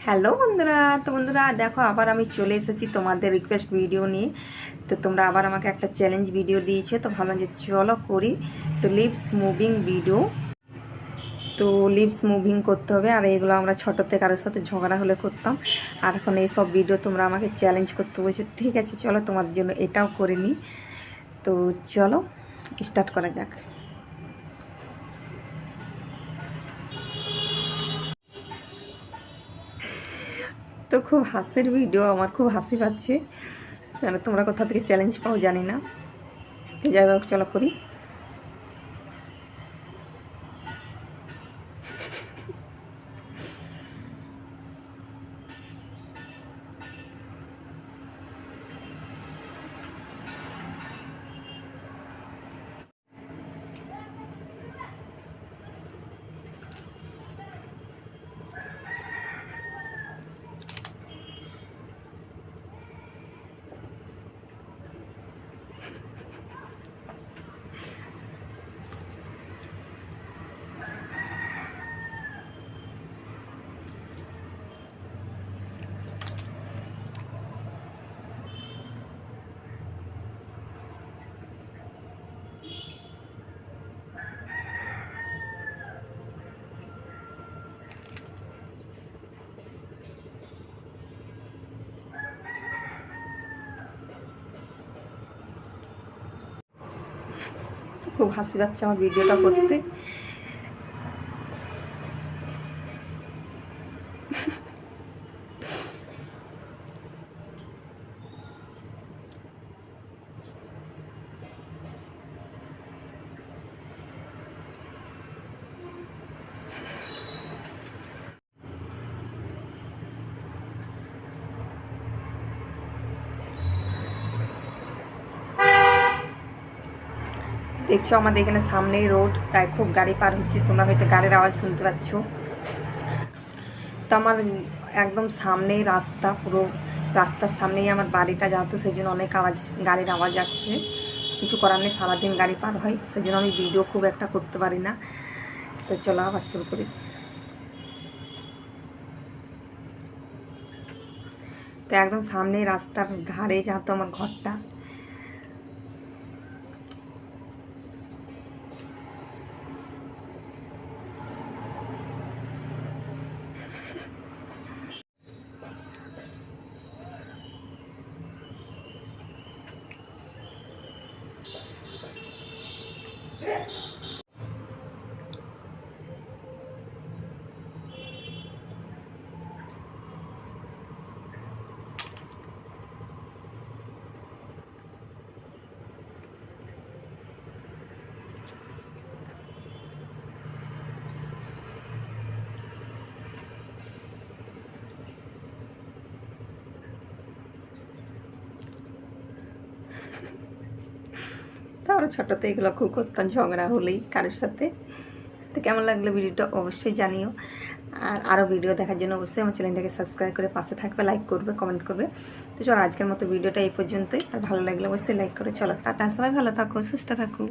Hello বন্ধুরা, তো বন্ধুরা দেখো আবার আমি চলে এসেছি তোমাদের রিকোয়েস্ট ভিডিও নিয়ে। তো তোমরা আবার আমাকে একটা চ্যালেঞ্জ ভিডিও দিয়েছে, তো ভাবলাম যে চলো করি। তো লিপস মুভিং ভিডিও, তো লিপস মুভিং করতে হবে। আর এগুলো আমরা ছোটোতে কারোর সাথে ঝগড়া হলে করতাম, আর এখন এইসব ভিডিও তোমরা আমাকে চ্যালেঞ্জ করতে বলছো। ঠিক আছে, চলো তোমার জন্য এটাও করে নিই। তো চলো স্টার্ট করা যাক। তো খুব হাসির ভিডিও, আমার খুব হাসি পাচ্ছে, মানে তোমরা কোথা থেকে চ্যালেঞ্জ পাও জানি না। যাই হোক চলো করি। খুব হাসি পাচ্ছে আমার ভিডিওটা করতে। দেখছো আমাদের এখানে সামনেই রোড, তাই খুব গাড়ি পার হচ্ছে, তোমরা হয়তো গাড়ির আওয়াজ শুনতে পাচ্ছ। তো আমার একদম সামনেই রাস্তা, পুরো রাস্তার সামনেই আমার বাড়িটা, যেহেতু সেই জন্য অনেক আওয়াজ, গাড়ির আওয়াজ আসছে। কিছু করার নেই, সারাদিন গাড়ি পার হয়, সেই জন্য আমি ভিডিও খুব একটা করতে পারি না। তো চলো আবার শুরু করি। তো একদম সামনেই রাস্তার ধারে যেহেতু আমার ঘরটা। তারপরে ছোটোতে এগুলো খুব করতাম, ঝগড়া হলেই কারোর সাথে। তো কেমন লাগলো ভিডিওটা অবশ্যই জানিও। আর আরও ভিডিও দেখার জন্য অবশ্যই আমার চ্যানেলটাকে সাবস্ক্রাইব করে পাশে থাকবে, লাইক করবে, কমেন্ট করবে। তো চলো আজকের মতো ভিডিওটা এই পর্যন্তই। আর ভালো লাগলে অবশ্যই লাইক করে চলো টাটা, সবাই ভালো থাকো, সুস্থ থাকো।